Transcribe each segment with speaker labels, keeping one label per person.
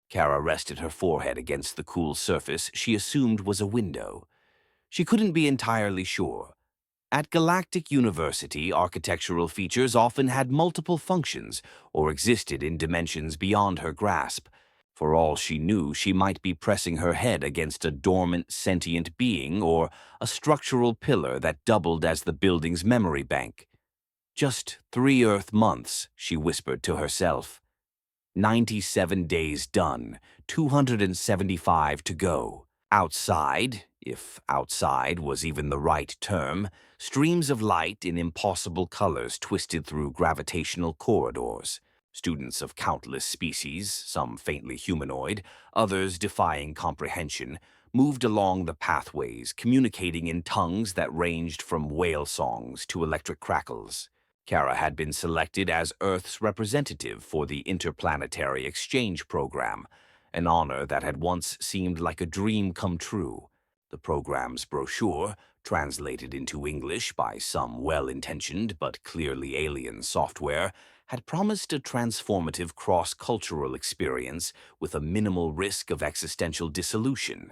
Speaker 1: Kara rested her forehead against the cool surface she assumed was a window. She couldn't be entirely sure. At Galactic University, architectural features often had multiple functions or existed in dimensions beyond her grasp. For all she knew, she might be pressing her head against a dormant sentient being or a structural pillar that doubled as the building's memory bank. Just 3 Earth months, she whispered to herself. 97 days done, 275 to go. Outside, if outside was even the right term, streams of light in impossible colors twisted through gravitational corridors. Students of countless species, some faintly humanoid, others defying comprehension, moved along the pathways, communicating in tongues that ranged from whale songs to electric crackles. Kara had been selected as Earth's representative for the Interplanetary Exchange Program, an honor that had once seemed like a dream come true. The program's brochure, translated into English by some well-intentioned but clearly alien software, had promised a transformative cross-cultural experience with a minimal risk of existential dissolution.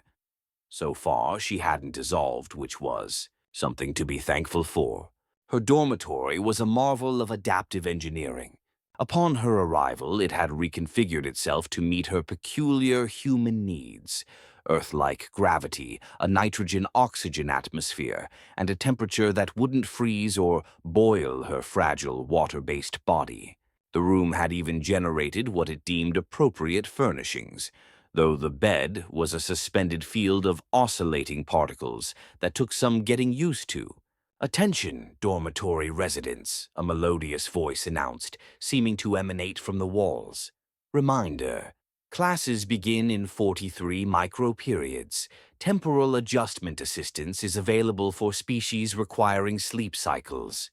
Speaker 1: So far, she hadn't dissolved, which was something to be thankful for. Her dormitory was a marvel of adaptive engineering. Upon her arrival, it had reconfigured itself to meet her peculiar human needs: Earth-like gravity, a nitrogen-oxygen atmosphere, and a temperature that wouldn't freeze or boil her fragile water-based body. The room had even generated what it deemed appropriate furnishings, though the bed was a suspended field of oscillating particles that took some getting used to. "Attention, dormitory residents," a melodious voice announced, seeming to emanate from the walls. "Reminder, classes begin in 43 microperiods. Temporal adjustment assistance is available for species requiring sleep cycles."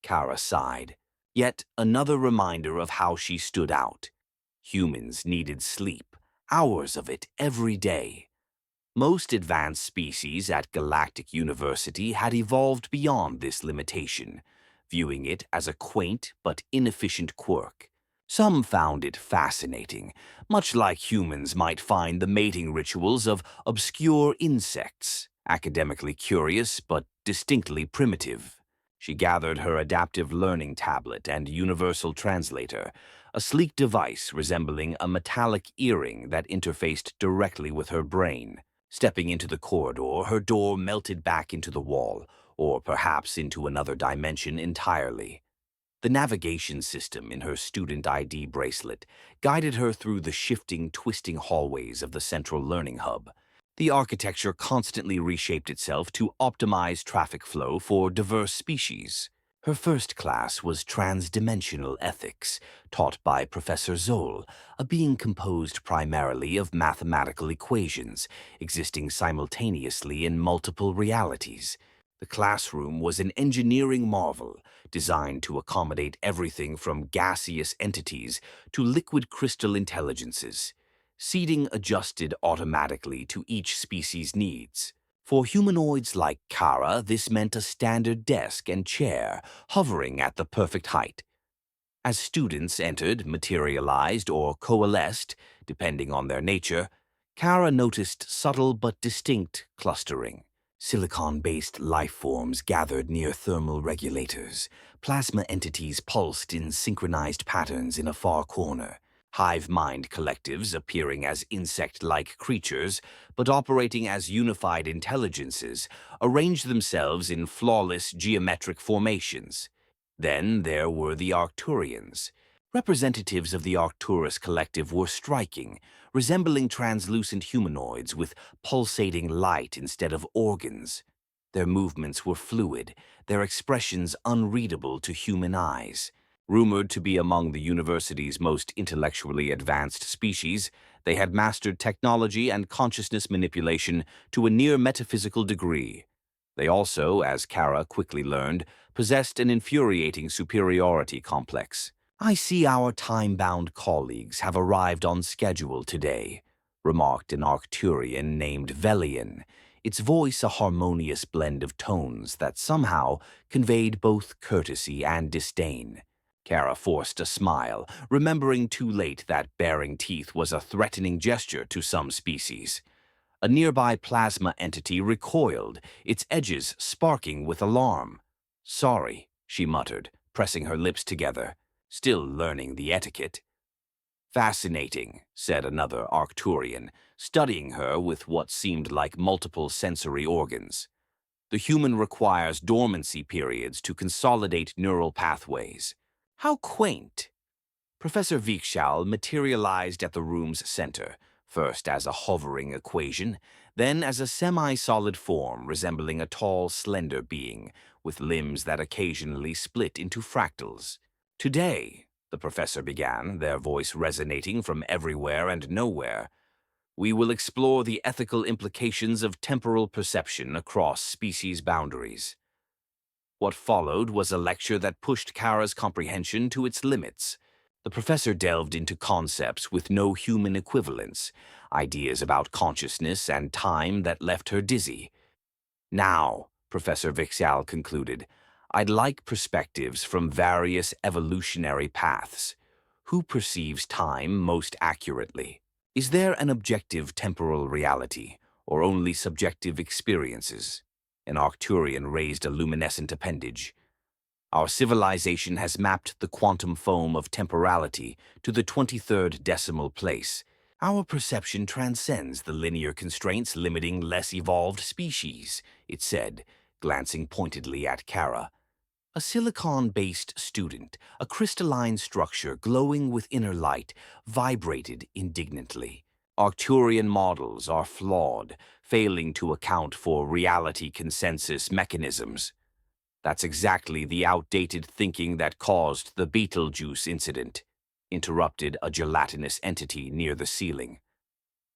Speaker 1: Kara sighed. Yet another reminder of how she stood out. Humans needed sleep, hours of it every day. Most advanced species at Galactic University had evolved beyond this limitation, viewing it as a quaint but inefficient quirk. Some found it fascinating, much like humans might find the mating rituals of obscure insects, academically curious but distinctly primitive. She gathered her adaptive learning tablet and universal translator, a sleek device resembling a metallic earring that interfaced directly with her brain. Stepping into the corridor, her door melted back into the wall, or perhaps into another dimension entirely. The navigation system in her student ID bracelet guided her through the shifting, twisting hallways of the central learning hub. The architecture constantly reshaped itself to optimize traffic flow for diverse species. Her first class was Transdimensional Ethics, taught by Professor Zoll, a being composed primarily of mathematical equations, existing simultaneously in multiple realities. The classroom was an engineering marvel, designed to accommodate everything from gaseous entities to liquid crystal intelligences. Seating adjusted automatically to each species' needs. For humanoids like Kara, this meant a standard desk and chair, hovering at the perfect height. As students entered, materialized, or coalesced, depending on their nature, Kara noticed subtle but distinct clustering. Silicon-based life forms gathered near thermal regulators. Plasma entities pulsed in synchronized patterns in a far corner. Hive mind collectives appearing as insect-like creatures, but operating as unified intelligences, arranged themselves in flawless geometric formations. Then there were the Arcturians. Representatives of the Arcturus collective were striking, resembling translucent humanoids with pulsating light instead of organs. Their movements were fluid, their expressions unreadable to human eyes. Rumored to be among the university's most intellectually advanced species, they had mastered technology and consciousness manipulation to a near metaphysical degree. They also, as Kara quickly learned, possessed an infuriating superiority complex. "I see our time-bound colleagues have arrived on schedule today," remarked an Arcturian named Velian, its voice a harmonious blend of tones that somehow conveyed both courtesy and disdain. Kara forced a smile, remembering too late that baring teeth was a threatening gesture to some species. A nearby plasma entity recoiled, its edges sparking with alarm. "Sorry," she muttered, pressing her lips together, still learning the etiquette. "Fascinating," said another Arcturian, studying her with what seemed like multiple sensory organs. "The human requires dormancy periods to consolidate neural pathways." "How quaint." Professor Vikshal materialized at the room's center, first as a hovering equation, then as a semi-solid form resembling a tall, slender being, with limbs that occasionally split into fractals. "Today," the professor began, their voice resonating from everywhere and nowhere, "we will explore the ethical implications of temporal perception across species boundaries." What followed was a lecture that pushed Kara's comprehension to its limits. The professor delved into concepts with no human equivalents, ideas about consciousness and time that left her dizzy. "Now," Professor Vixal concluded, "I'd like perspectives from various evolutionary paths. Who perceives time most accurately? Is there an objective temporal reality, or only subjective experiences?" An Arcturian raised a luminescent appendage. "Our civilization has mapped the quantum foam of temporality to the 23rd decimal place. Our perception transcends the linear constraints limiting less evolved species," it said, glancing pointedly at Kara. A silicon-based student, a crystalline structure glowing with inner light, vibrated indignantly. "Arcturian models are flawed, failing to account for reality consensus mechanisms." "That's exactly the outdated thinking that caused the Betelgeuse incident," interrupted a gelatinous entity near the ceiling.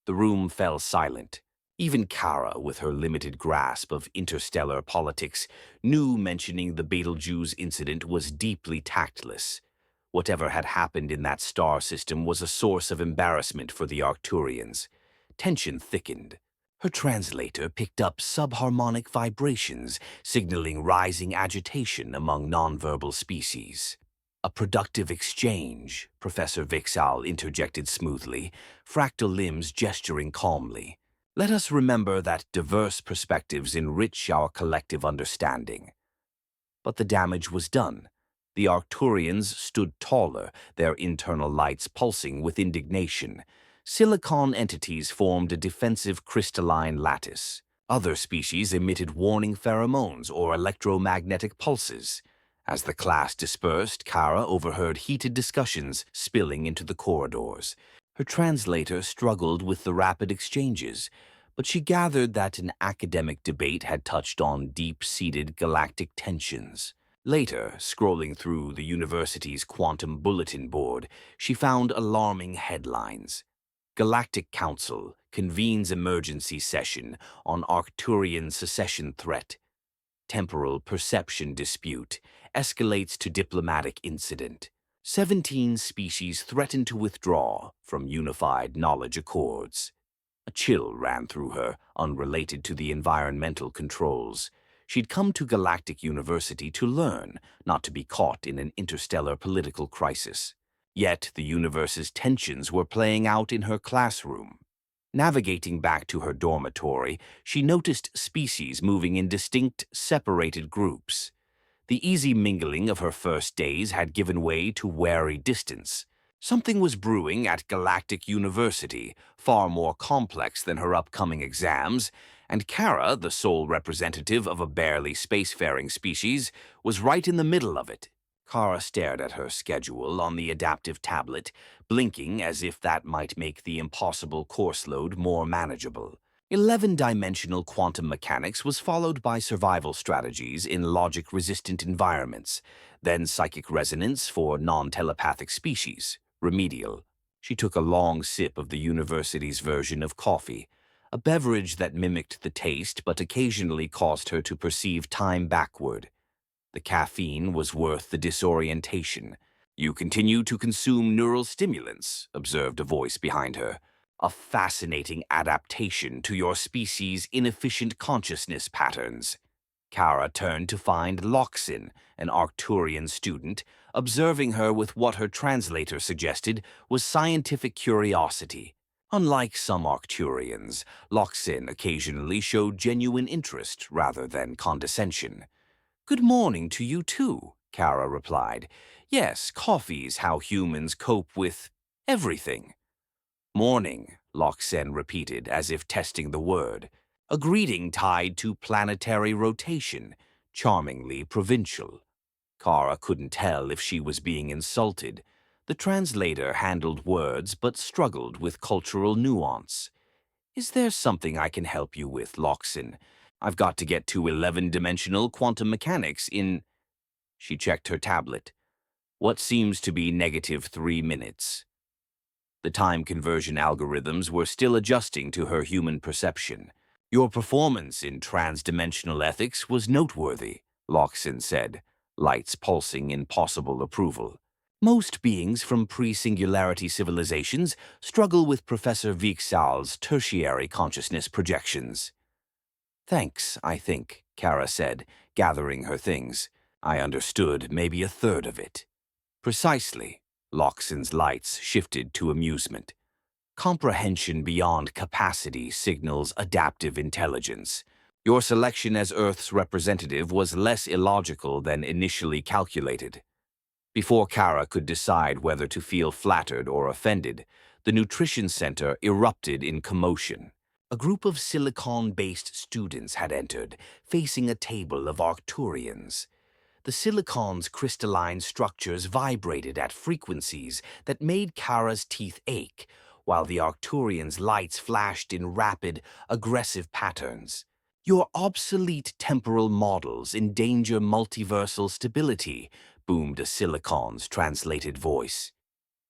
Speaker 1: The room fell silent. Even Kara, with her limited grasp of interstellar politics, knew mentioning the Betelgeuse incident was deeply tactless. Whatever had happened in that star system was a source of embarrassment for the Arcturians. Tension thickened. Her translator picked up subharmonic vibrations, signaling rising agitation among nonverbal species. "A productive exchange," Professor Vixal interjected smoothly, fractal limbs gesturing calmly. "Let us remember that diverse perspectives enrich our collective understanding." But the damage was done. The Arcturians stood taller, their internal lights pulsing with indignation. Silicon entities formed a defensive crystalline lattice. Other species emitted warning pheromones or electromagnetic pulses. As the class dispersed, Kara overheard heated discussions spilling into the corridors. Her translator struggled with the rapid exchanges, but she gathered that an academic debate had touched on deep-seated galactic tensions. Later, scrolling through the university's quantum bulletin board, she found alarming headlines. "Galactic Council convenes emergency session on Arcturian secession threat. Temporal perception dispute escalates to diplomatic incident. 17 species threaten to withdraw from unified knowledge accords." A chill ran through her, unrelated to the environmental controls. She'd come to Galactic University to learn, not to be caught in an interstellar political crisis. Yet the universe's tensions were playing out in her classroom. Navigating back to her dormitory, she noticed species moving in distinct, separated groups. The easy mingling of her first days had given way to wary distance. Something was brewing at Galactic University, far more complex than her upcoming exams, and Kara, the sole representative of a barely spacefaring species, was right in the middle of it. Kara stared at her schedule on the adaptive tablet, blinking as if that might make the impossible course load more manageable. 11-dimensional quantum mechanics was followed by survival strategies in logic-resistant environments, then psychic resonance for non-telepathic species, remedial. She took a long sip of the university's version of coffee, a beverage that mimicked the taste but occasionally caused her to perceive time backward. The caffeine was worth the disorientation. "You continue to consume neural stimulants," observed a voice behind her. "A fascinating adaptation to your species' inefficient consciousness patterns." Kara turned to find Loxin, an Arcturian student, Observing her with what her translator suggested was scientific curiosity. Unlike some Arcturians, Loxin occasionally showed genuine interest rather than condescension. "Good morning to you too," Kara replied. "Yes, coffee's how humans cope with everything." "Morning," Loxen repeated as if testing the word, a greeting tied to planetary rotation, charmingly provincial. Kara couldn't tell if she was being insulted. The translator handled words but struggled with cultural nuance. "Is there something I can help you with, Loxin? I've got to get to 11-dimensional quantum mechanics in—" She checked her tablet. "What seems to be -3 minutes." The time conversion algorithms were still adjusting to her human perception. "Your performance in trans-dimensional ethics was noteworthy," Loxin said, lights pulsing in possible approval. "Most beings from pre-singularity civilizations struggle with Professor Vixal's tertiary consciousness projections." "Thanks, I think," Kara said, gathering her things. "I understood maybe a third of it." "Precisely." Loxin's lights shifted to amusement. "Comprehension beyond capacity signals adaptive intelligence. Your selection as Earth's representative was less illogical than initially calculated." Before Kara could decide whether to feel flattered or offended, the nutrition center erupted in commotion. A group of silicon-based students had entered, facing a table of Arcturians. The silicon's crystalline structures vibrated at frequencies that made Kara's teeth ache, while the Arcturians' lights flashed in rapid, aggressive patterns. "Your obsolete temporal models endanger multiversal stability," boomed a silicon's translated voice.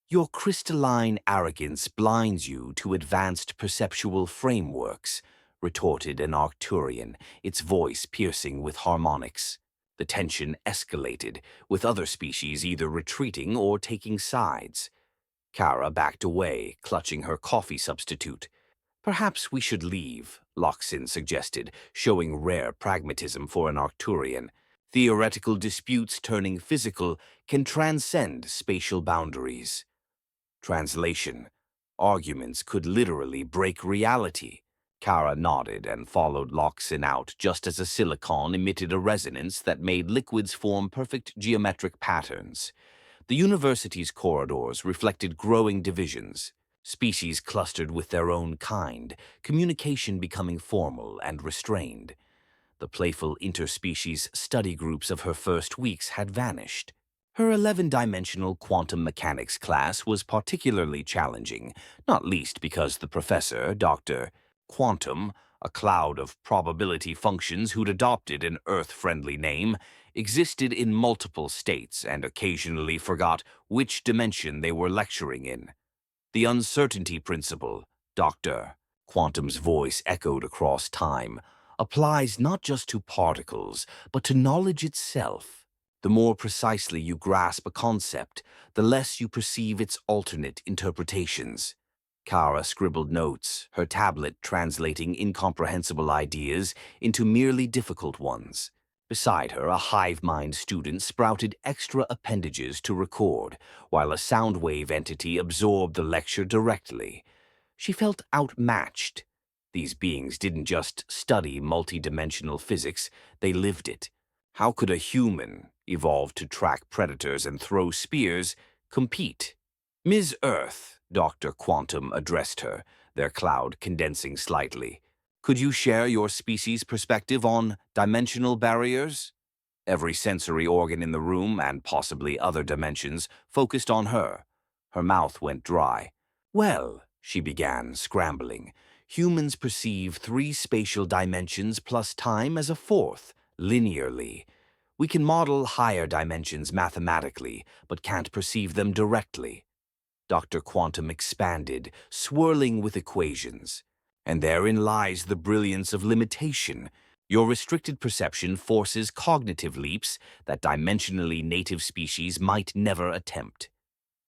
Speaker 1: "Your crystalline arrogance blinds you to advanced perceptual frameworks," retorted an Arcturian, its voice piercing with harmonics. The tension escalated, with other species either retreating or taking sides. Kara backed away, clutching her coffee substitute. "Perhaps we should leave," Loxin suggested, showing rare pragmatism for an Arcturian. "Theoretical disputes turning physical can transcend spatial boundaries." Translation: arguments could literally break reality. Kara nodded and followed Loxin out just as a silicon emitted a resonance that made liquids form perfect geometric patterns. The university's corridors reflected growing divisions. Species clustered with their own kind, communication becoming formal and restrained. The playful interspecies study groups of her first weeks had vanished. Her 11-dimensional quantum mechanics class was particularly challenging, not least because the professor, Dr. Quantum, a cloud of probability functions who'd adopted an Earth-friendly name, existed in multiple states and occasionally forgot which dimension they were lecturing in. "The uncertainty principle," Dr. Quantum's voice echoed across time, "applies not just to particles, but to knowledge itself. The more precisely you grasp a concept, the less you perceive its alternate interpretations." Kara scribbled notes, her tablet translating incomprehensible ideas into merely difficult ones. Beside her, a hive-mind student sprouted extra appendages to record, while a sound wave entity absorbed the lecture directly. She felt outmatched. These beings didn't just study multidimensional physics, they lived it. How could a human, evolved to track predators and throw spears, compete? "Ms. Earth," Dr. Quantum addressed her, their cloud condensing slightly. "Could you share your species' perspective on dimensional barriers?" Every sensory organ in the room, and possibly other dimensions, focused on her. Her mouth went dry. "Well," she began, scrambling, "humans perceive 3 spatial dimensions plus time as a 4th, linearly. We can model higher dimensions mathematically, but can't perceive them directly." Dr. Quantum expanded, swirling with equations. "And therein lies the brilliance of limitation. Your restricted perception forces cognitive leaps that dimensionally native species might never attempt."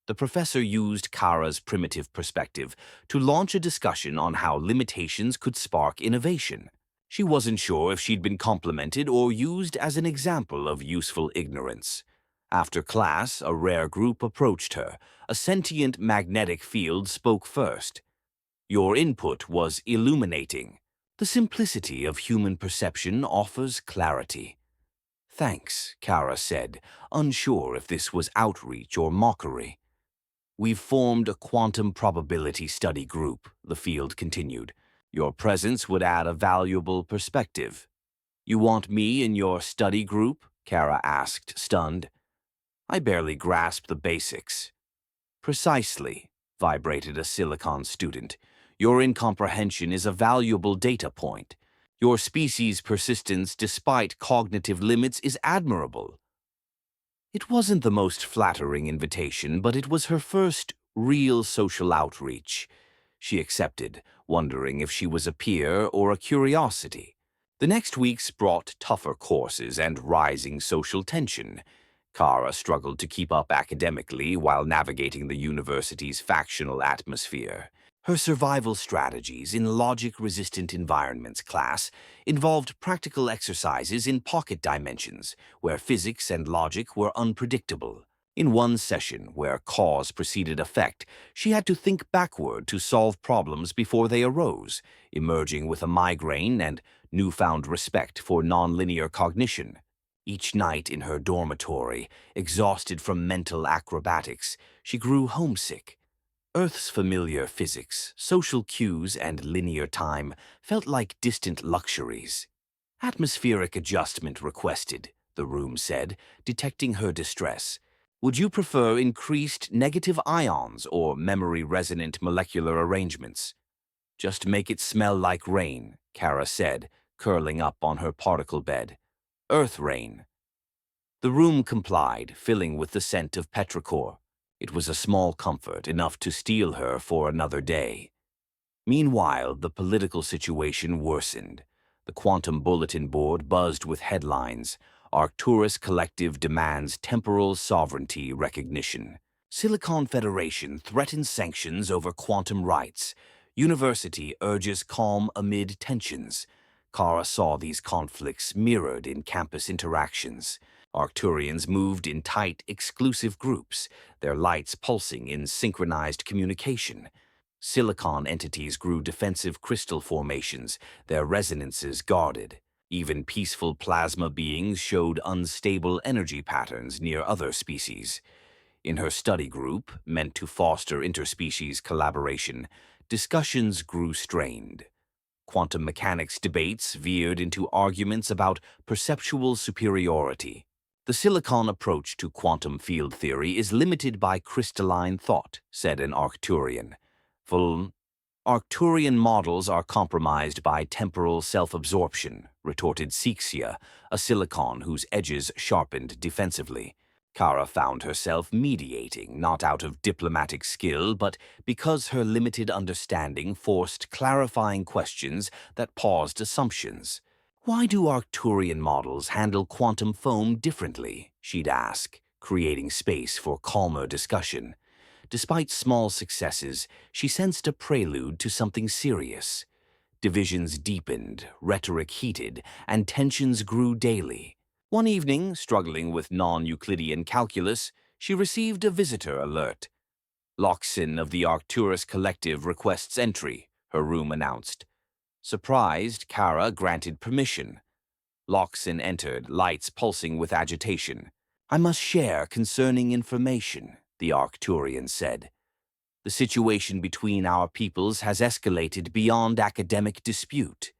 Speaker 1: The professor used Kara's primitive perspective to launch a discussion on how limitations could spark innovation. She wasn't sure if she'd been complimented or used as an example of useful ignorance. After class, a rare group approached her. A sentient magnetic field spoke first. Your input was illuminating. The simplicity of human perception offers clarity. Thanks, Kara said, unsure if this was outreach or mockery. We've formed a quantum probability study group, the field continued. Your presence would add a valuable perspective. You want me in your study group? Kara asked, stunned. I barely grasped the basics. Precisely, vibrated a Silicon student. Your incomprehension is a valuable data point. Your species' persistence despite cognitive limits is admirable. It wasn't the most flattering invitation, but it was her first real social outreach. She accepted, wondering if she was a peer or a curiosity. The next weeks brought tougher courses and rising social tension. Kara struggled to keep up academically while navigating the university's factional atmosphere. Her survival strategies in logic-resistant environments class involved practical exercises in pocket dimensions, where physics and logic were unpredictable. In one session, where cause preceded effect, she had to think backward to solve problems before they arose, emerging with a migraine and newfound respect for nonlinear cognition. Each night in her dormitory, exhausted from mental acrobatics, she grew homesick. Earth's familiar physics, social cues, and linear time felt like distant luxuries. Atmospheric adjustment requested, the room said, detecting her distress. Would you prefer increased negative ions or memory-resonant molecular arrangements? Just make it smell like rain, Kara said, curling up on her particle bed. Earth rain. The room complied, filling with the scent of petrichor. It was a small comfort, enough to steel her for another day. Meanwhile, the political situation worsened. The Quantum Bulletin Board buzzed with headlines. Arcturus Collective demands temporal sovereignty recognition. Silicon Federation threatens sanctions over quantum rights. University urges calm amid tensions. Kara saw these conflicts mirrored in campus interactions. Arcturians moved in tight, exclusive groups, their lights pulsing in synchronized communication. Silicon entities grew defensive crystal formations, their resonances guarded. Even peaceful plasma beings showed unstable energy patterns near other species. In her study group, meant to foster interspecies collaboration, discussions grew strained. Quantum mechanics debates veered into arguments about perceptual superiority. The silicon approach to quantum field theory is limited by crystalline thought, said an Arcturian. Full Arcturian models are compromised by temporal self-absorption, retorted Sixia, a silicon whose edges sharpened defensively. Kara found herself mediating, not out of diplomatic skill, but because her limited understanding forced clarifying questions that paused assumptions. Why do Arcturian models handle quantum foam differently? She'd ask, creating space for calmer discussion. Despite small successes, she sensed a prelude to something serious. Divisions deepened, rhetoric heated, and tensions grew daily. One evening, struggling with non-Euclidean calculus, she received a visitor alert. Loxin of the Arcturus Collective requests entry, her room announced. Surprised, Kara granted permission. Loxin entered, lights pulsing with agitation. I must share concerning information, the Arcturian said. The situation between our peoples has escalated beyond academic dispute.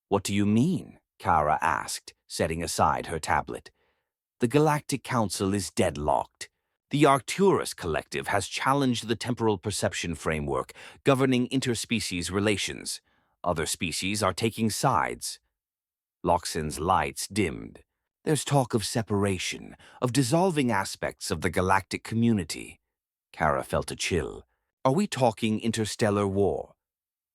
Speaker 1: What do you mean? Kara asked, setting aside her tablet. The Galactic Council is deadlocked. The Arcturus Collective has challenged the temporal perception framework governing interspecies relations. Other species are taking sides. Loxin's lights dimmed. There's talk of separation, of dissolving aspects of the galactic community. Kara felt a chill. Are we talking interstellar war?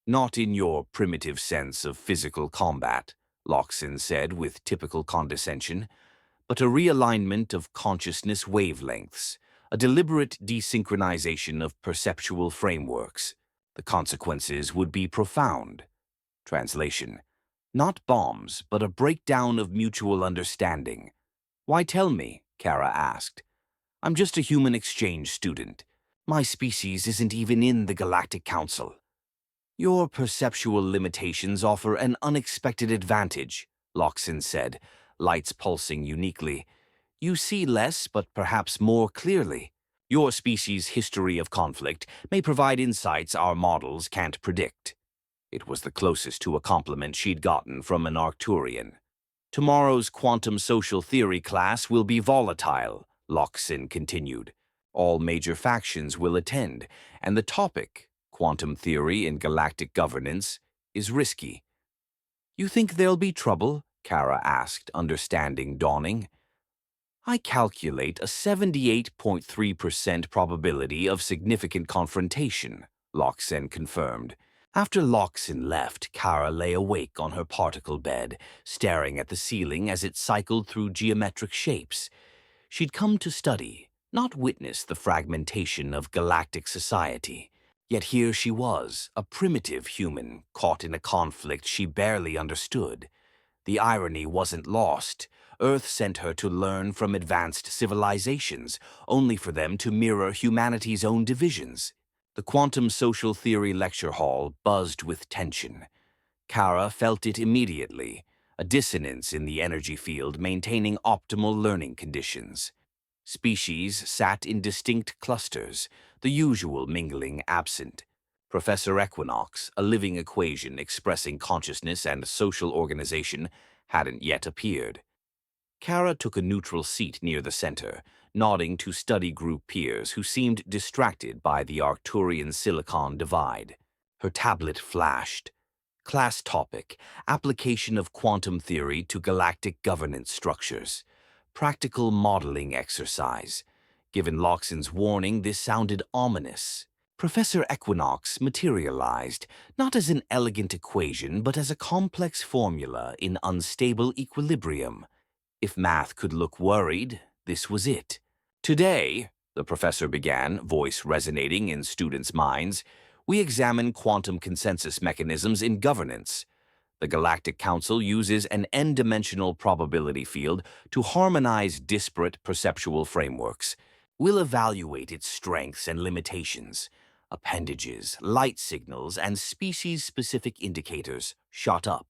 Speaker 1: Not in your primitive sense of physical combat, Loxin said with typical condescension, but a realignment of consciousness wavelengths, a deliberate desynchronization of perceptual frameworks. The consequences would be profound. Translation. Not bombs, but a breakdown of mutual understanding. Why tell me? Kara asked. I'm just a human exchange student. My species isn't even in the Galactic Council. Your perceptual limitations offer an unexpected advantage, Loxin said, lights pulsing uniquely. You see less, but perhaps more clearly. Your species' history of conflict may provide insights our models can't predict. It was the closest to a compliment she'd gotten from an Arcturian. Tomorrow's quantum social theory class will be volatile, Loxin continued. All major factions will attend, and the topic, quantum theory in galactic governance, is risky. You think there'll be trouble? Kara asked, understanding dawning. I calculate a 78.3% probability of significant confrontation, Loxin confirmed. After Loxin left, Kara lay awake on her particle bed, staring at the ceiling as it cycled through geometric shapes. She'd come to study, not witness the fragmentation of galactic society. Yet here she was, a primitive human, caught in a conflict she barely understood. The irony wasn't lost. Earth sent her to learn from advanced civilizations, only for them to mirror humanity's own divisions. The quantum social theory lecture hall buzzed with tension. Kara felt it immediately, a dissonance in the energy field maintaining optimal learning conditions. Species sat in distinct clusters, the usual mingling absent. Professor Equinox, a living equation expressing consciousness and social organization, hadn't yet appeared. Kara took a neutral seat near the center, nodding to study group peers who seemed distracted by the Arcturian-Silicon divide. Her tablet flashed. Class topic: Application of Quantum Theory to Galactic Governance Structures. Practical modeling exercise. Given Loxin's warning, this sounded ominous. Professor Equinox materialized, not as an elegant equation, but as a complex formula in unstable equilibrium. If math could look worried, this was it. Today, the professor began, voice resonating in students' minds, we examine quantum consensus mechanisms in governance. The Galactic Council uses an n-dimensional probability field to harmonize disparate perceptual frameworks. We'll evaluate its strengths and limitations. Appendages, light signals, and species-specific indicators shot up.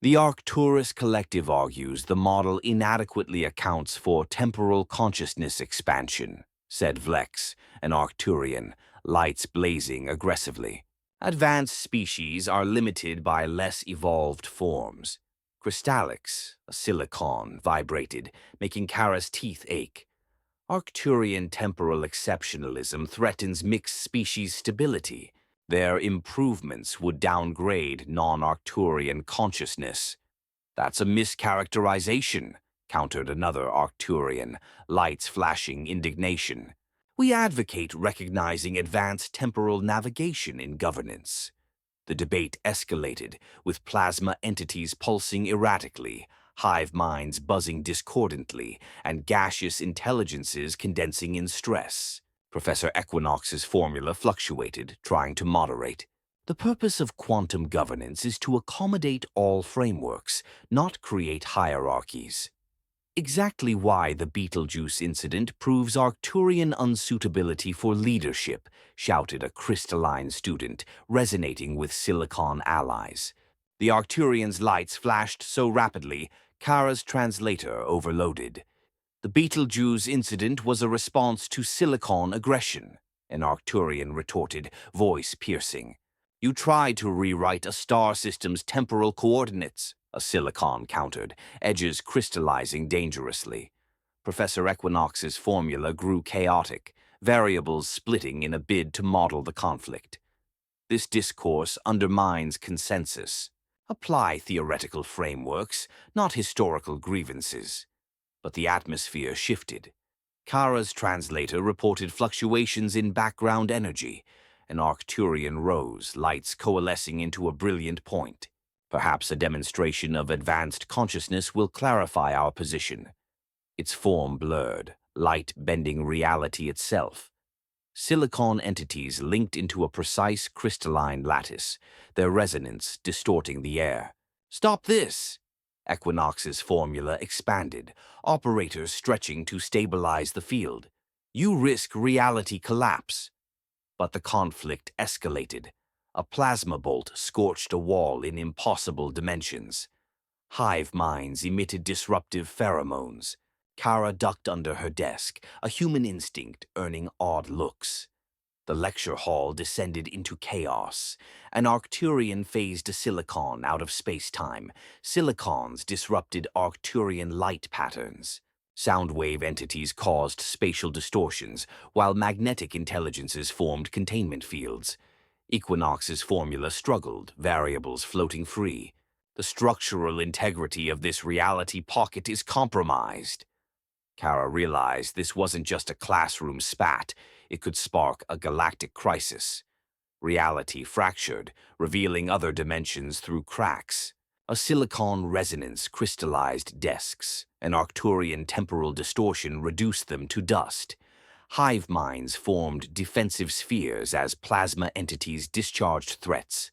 Speaker 1: The Arcturus Collective argues the model inadequately accounts for temporal consciousness expansion, said Vlex, an Arcturian, lights blazing aggressively. Advanced species are limited by less evolved forms. Crystallix, a silicon, vibrated, making Kara's teeth ache. Arcturian temporal exceptionalism threatens mixed species stability. Their improvements would downgrade non-Arcturian consciousness. That's a mischaracterization, countered another Arcturian, lights flashing indignation. We advocate recognizing advanced temporal navigation in governance. The debate escalated, with plasma entities pulsing erratically, hive minds buzzing discordantly, and gaseous intelligences condensing in stress. Professor Equinox's formula fluctuated, trying to moderate. The purpose of quantum governance is to accommodate all frameworks, not create hierarchies. Exactly why the Betelgeuse incident proves Arcturian unsuitability for leadership, shouted a crystalline student, resonating with Silicon allies. The Arcturian's lights flashed so rapidly, Kara's translator overloaded. The Betelgeuse incident was a response to Silicon aggression, an Arcturian retorted, voice piercing. You tried to rewrite a star system's temporal coordinates, a Silicon countered, edges crystallizing dangerously. Professor Equinox's formula grew chaotic, variables splitting in a bid to model the conflict. This discourse undermines consensus. Apply theoretical frameworks, not historical grievances. But the atmosphere shifted. Kara's translator reported fluctuations in background energy. An Arcturian rose, lights coalescing into a brilliant point. Perhaps a demonstration of advanced consciousness will clarify our position. Its form blurred, light bending reality itself. Silicon entities linked into a precise crystalline lattice, their resonance distorting the air. Stop this! Equinox's formula expanded, operators stretching to stabilize the field. You risk reality collapse. But the conflict escalated. A plasma bolt scorched a wall in impossible dimensions. Hive minds emitted disruptive pheromones. Kara ducked under her desk, a human instinct earning odd looks. The lecture hall descended into chaos. An Arcturian phased a silicon out of space-time. Silicons disrupted Arcturian light patterns. Soundwave entities caused spatial distortions, while magnetic intelligences formed containment fields. Equinox's formula struggled, variables floating free. The structural integrity of this reality pocket is compromised. Kara realized this wasn't just a classroom spat. It could spark a galactic crisis. Reality fractured, revealing other dimensions through cracks. A silicon resonance crystallized desks. An Arcturian temporal distortion reduced them to dust. Hive minds formed defensive spheres as plasma entities discharged threats.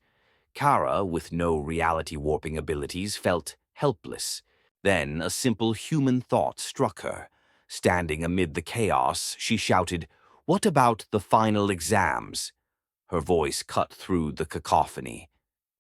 Speaker 1: Kara, with no reality warping abilities, felt helpless. Then a simple human thought struck her. Standing amid the chaos, she shouted, "What about the final exams?" Her voice cut through the cacophony.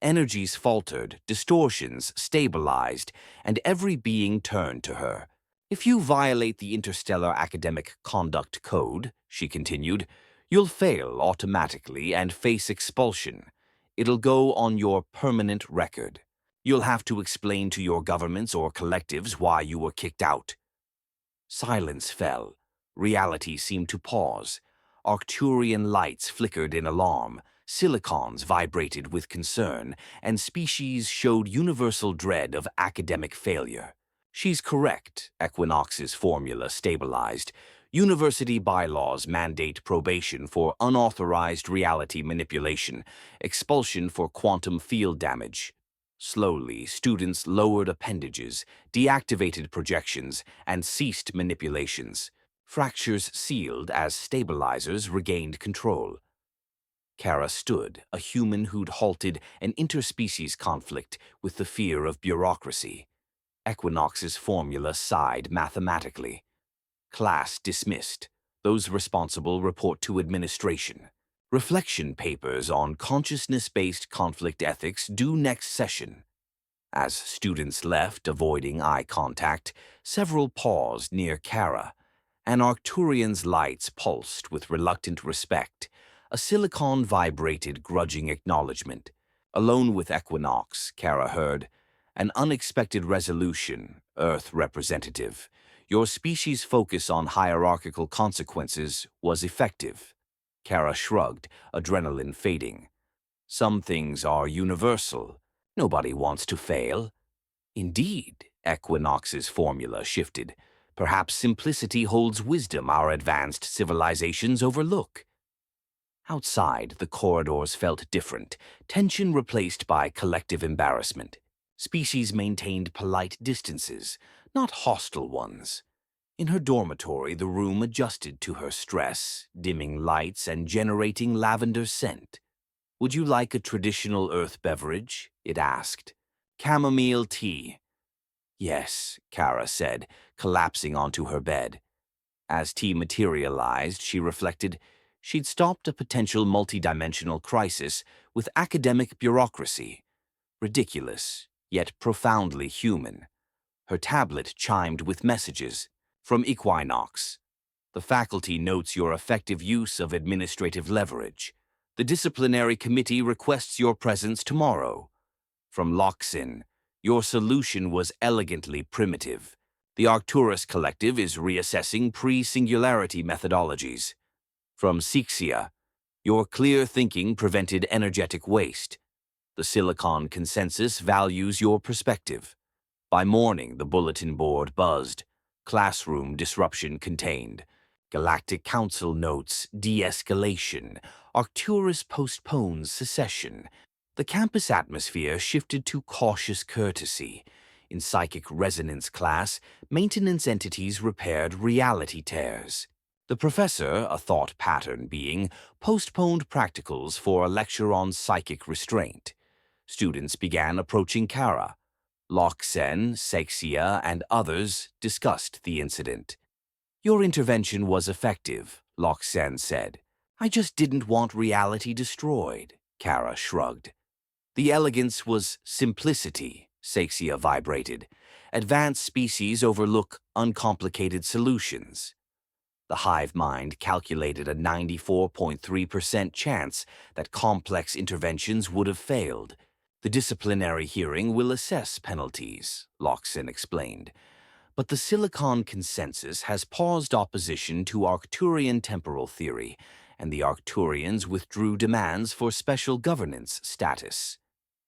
Speaker 1: Energies faltered, distortions stabilized, and every being turned to her. "If you violate the Interstellar Academic Conduct Code," she continued, "you'll fail automatically and face expulsion. It'll go on your permanent record. You'll have to explain to your governments or collectives why you were kicked out." Silence fell. Reality seemed to pause. Arcturian lights flickered in alarm. Silicons vibrated with concern, and species showed universal dread of academic failure. "She's correct," Equinox's formula stabilized. "University bylaws mandate probation for unauthorized reality manipulation, expulsion for quantum field damage." Slowly, students lowered appendages, deactivated projections, and ceased manipulations. Fractures sealed as stabilizers regained control. Kara stood, a human who'd halted an interspecies conflict with the fear of bureaucracy. Equinox's formula sighed mathematically. "Class dismissed. Those responsible report to administration. Reflection papers on consciousness-based conflict ethics due next session." As students left, avoiding eye contact, several paused near Kara. An Arcturian's lights pulsed with reluctant respect. A silicon vibrated grudging acknowledgement. Alone with Equinox, Kara heard, "An unexpected resolution, Earth representative. Your species' focus on hierarchical consequences was effective." Kara shrugged, adrenaline fading. "Some things are universal. Nobody wants to fail." "Indeed," Equinox's formula shifted. "Perhaps simplicity holds wisdom our advanced civilizations overlook." Outside, the corridors felt different, tension replaced by collective embarrassment. Species maintained polite distances, not hostile ones. In her dormitory, the room adjusted to her stress, dimming lights and generating lavender scent. "Would you like a traditional Earth beverage?" it asked. "Chamomile tea." "Yes," Kara said, collapsing onto her bed. As tea materialized, she reflected, she'd stopped a potential multidimensional crisis with academic bureaucracy. Ridiculous, yet profoundly human. Her tablet chimed with messages. From Equinox. "The faculty notes your effective use of administrative leverage. The disciplinary committee requests your presence tomorrow." From Loxin. "Your solution was elegantly primitive. The Arcturus Collective is reassessing pre-singularity methodologies." From Sixia. "Your clear thinking prevented energetic waste. The Silicon Consensus values your perspective." By morning, the bulletin board buzzed. "Classroom disruption contained." Galactic Council notes de-escalation. Arcturus postpones secession. The campus atmosphere shifted to cautious courtesy. In psychic resonance class, maintenance entities repaired reality tears. The professor, a thought pattern being, postponed practicals for a lecture on psychic restraint. Students began approaching Kara. Loxen, Sexia, and others discussed the incident. Your intervention was effective, Loxen said. I just didn't want reality destroyed, Kara shrugged. The elegance was simplicity, Saxia vibrated. Advanced species overlook uncomplicated solutions. The hive mind calculated a 94.3% chance that complex interventions would have failed. The disciplinary hearing will assess penalties, Loxen explained. But the Silicon Consensus has paused opposition to Arcturian temporal theory, and the Arcturians withdrew demands for special governance status.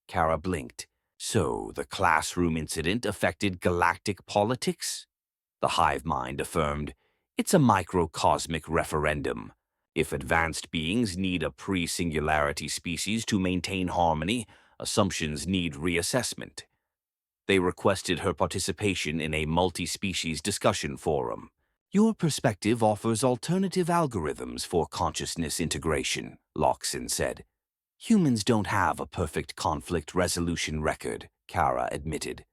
Speaker 1: Kara blinked. So, the classroom incident affected galactic politics? The hive mind affirmed. It's a microcosmic referendum. If advanced beings need a pre-singularity species to maintain harmony, assumptions need reassessment. They requested her participation in a multi-species discussion forum. Your perspective offers alternative algorithms for consciousness integration, Loxen said. Humans don't have a perfect conflict resolution record, Kara admitted.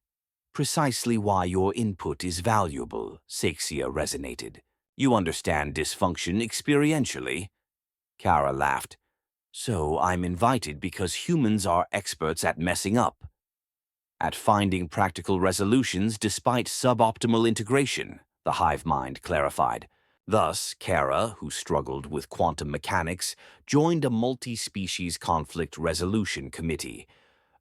Speaker 1: Precisely why your input is valuable, Saxia resonated. You understand dysfunction experientially? Kara laughed. So I'm invited because humans are experts at messing up. At finding practical resolutions despite suboptimal integration, the hive mind clarified. Thus, Kara, who struggled with quantum mechanics, joined a multi-species conflict resolution committee.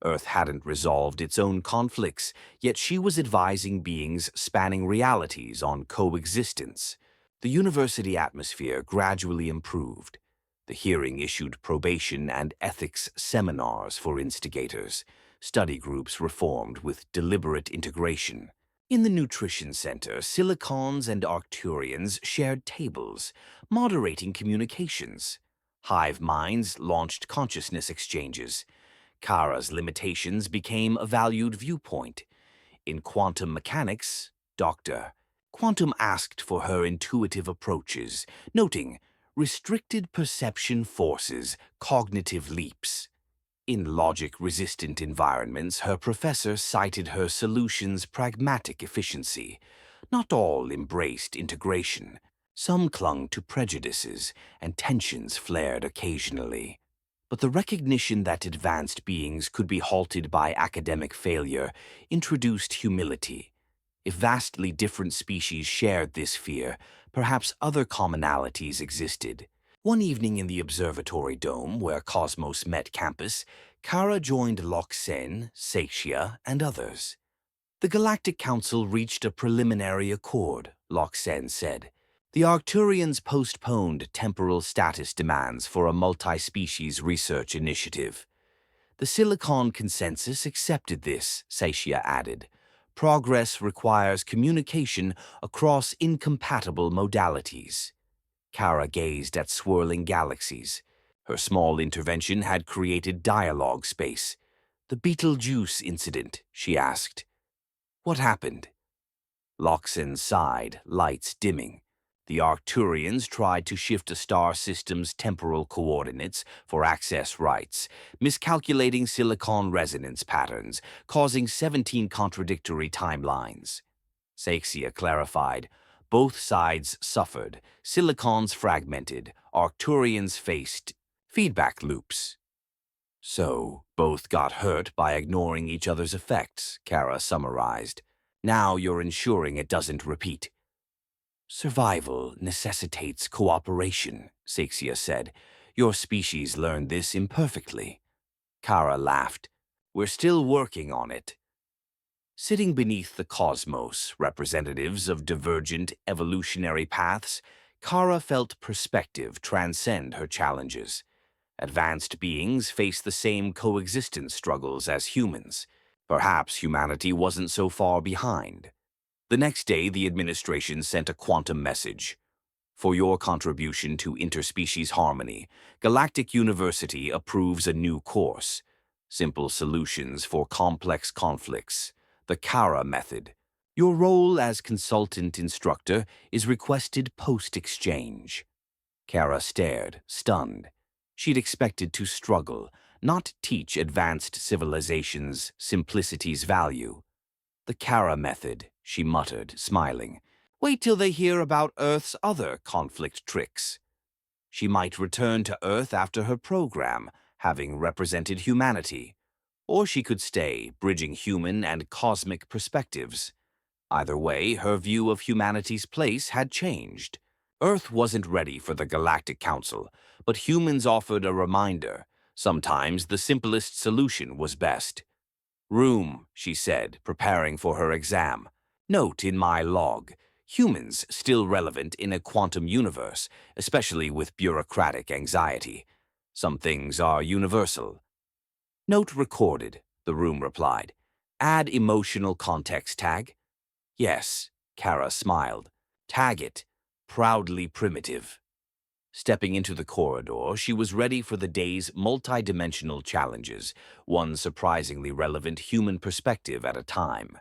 Speaker 1: Earth hadn't resolved its own conflicts, yet she was advising beings spanning realities on coexistence. The university atmosphere gradually improved. The hearing issued probation and ethics seminars for instigators. Study groups reformed with deliberate integration. In the nutrition center, Silicons and Arcturians shared tables, moderating communications. Hive minds launched consciousness exchanges. Kara's limitations became a valued viewpoint. In quantum mechanics, Dr. Quantum asked for her intuitive approaches, noting restricted perception forces, cognitive leaps. In logic-resistant environments, her professor cited her solutions' pragmatic efficiency. Not all embraced integration. Some clung to prejudices, and tensions flared occasionally. But the recognition that advanced beings could be halted by academic failure introduced humility. If vastly different species shared this fear, perhaps other commonalities existed. One evening in the observatory dome where Cosmos met campus, Kara joined Loxen, Saxia, and others. The Galactic Council reached a preliminary accord, Loxen said. The Arcturians postponed temporal status demands for a multi-species research initiative. The Silicon Consensus accepted this, Saxia added. Progress requires communication across incompatible modalities. Kara gazed at swirling galaxies. Her small intervention had created dialogue space. The Betelgeuse incident, she asked. What happened? Loxen sighed, lights dimming. The Arcturians tried to shift a star system's temporal coordinates for access rights, miscalculating silicon resonance patterns, causing 17 contradictory timelines. Saxia clarified. Both sides suffered. Silicons fragmented. Arcturians faced feedback loops. So, both got hurt by ignoring each other's effects, Kara summarized. Now you're ensuring it doesn't repeat. Survival necessitates cooperation, Saxia said. Your species learned this imperfectly. Kara laughed. We're still working on it. Sitting beneath the cosmos, representatives of divergent evolutionary paths, Kara felt perspective transcend her challenges. Advanced beings face the same coexistence struggles as humans. Perhaps humanity wasn't so far behind. The next day, the administration sent a quantum message. For your contribution to interspecies harmony, Galactic University approves a new course. Simple solutions for complex conflicts. The Kara method. Your role as consultant instructor is requested post-exchange. Kara stared, stunned. She'd expected to struggle, not teach advanced civilizations simplicity's value. The Kara method, she muttered, smiling. Wait till they hear about Earth's other conflict tricks. She might return to Earth after her program, having represented humanity. Or she could stay, bridging human and cosmic perspectives. Either way, her view of humanity's place had changed. Earth wasn't ready for the Galactic Council, but humans offered a reminder. Sometimes the simplest solution was best. Room, she said, preparing for her exam. Note in my log, humans still relevant in a quantum universe, especially with bureaucratic anxiety. Some things are universal. Note recorded, the room replied. Add emotional context tag. Yes, Kara smiled. Tag it. Proudly primitive. Stepping into the corridor, she was ready for the day's multidimensional challenges, one surprisingly relevant human perspective at a time.